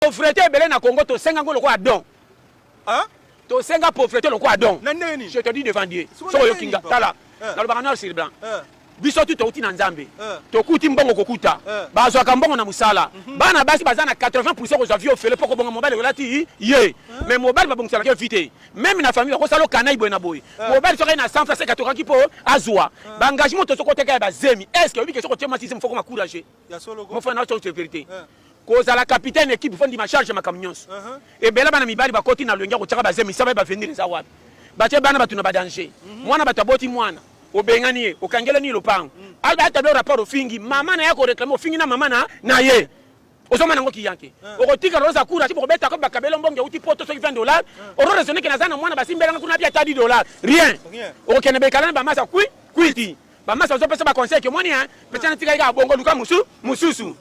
pauvreté ebele na Congo to senga ngolo kwa don. Hein? To senga pauvreté lo kwa don. Nani? Je te dis devant Dieu. So yo kinga tala. Na lo bana sur blanc. Biso tu to na Nzambe. To kuti mbongo kokuta. Bazwa ka mbongo na musala. Bana basi bazana 80% aux avions fait le poko bongo mobile relati ye. Mais mobile ba bongo sala ke vite. Même na famille ko sala kanai boy na boy. Mobile soka na 100 francs 50 ki po azwa. Ba engagement to soko teka ba zemi. Est-ce que obi ke soko tema système faut ko encourager. Ya solo go. Mo fa na to vérité. Koza la capitaine équipe fondi ma charge ma camions. Et bela bana mibali ba koti na lwenga ko tsaka ba zemi saba ba venir za wapi. Ba tie bana batuna ba danger. Mwana bataboti mwana. Obengani okangela ni lopango alba atablo rapport ofingi mama na yako réclamer ofingi na mama na ye osoma nango kiyanke okotika roza kura tipo beta ko bakabelo mbonge uti poto so $20 oro raisonner que nazana mwana basimbela kuna bia $10 rien okene bekala ba masa kwiti ba masa zo pesa ba conseil que moni pesa na tika ika bongo luka mususu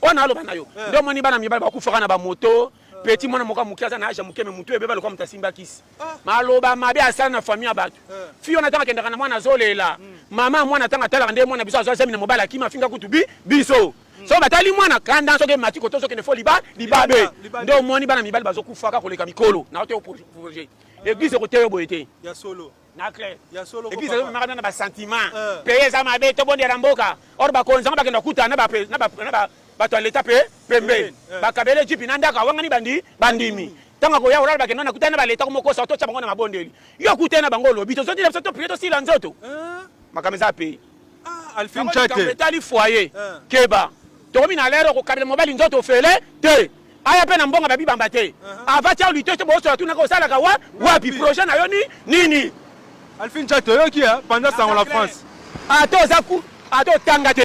ona alo bana yo ndio moni bana mibali ba kufaka na ba moto petit mwana moka mukiaza na aja mukeme mutu ebeba lokwa mutasimba kisi maloba mabe asala na famille abatu fio nataka kendaka na mwana zolela mama mwana tanga tala nde mwana biso azazami na mobala kima finga kutubi biso so batali mwana kanda soke matiko to soke ne fo libabe ndio moni bana mibali bazokufaka koleka mikolo na ote projet église ko teyo boyete ya solo na clair ya solo église ko makana na ba sentiment payer za mabe to bonde ramboka or ba konza ba kenda kuta na ba bato aleta pembe bakabele jipi nandaka wangani bandimi tanga ko ya orala bakena kutana baleta ko mokosa to chabango na mabondeli yo kutana bango lobi to zoti to prieto sila nzoto makameza pe Alfin Chate metali foyer keba to mina lero ko kabele mobali nzoto fele te aya pe na mbonga babi bamba te avacha lutte to boso tuna ko sala ka wapi projet na yo nini Alfin Chate yo ki pendant ça en la France ato zaku ato tanga te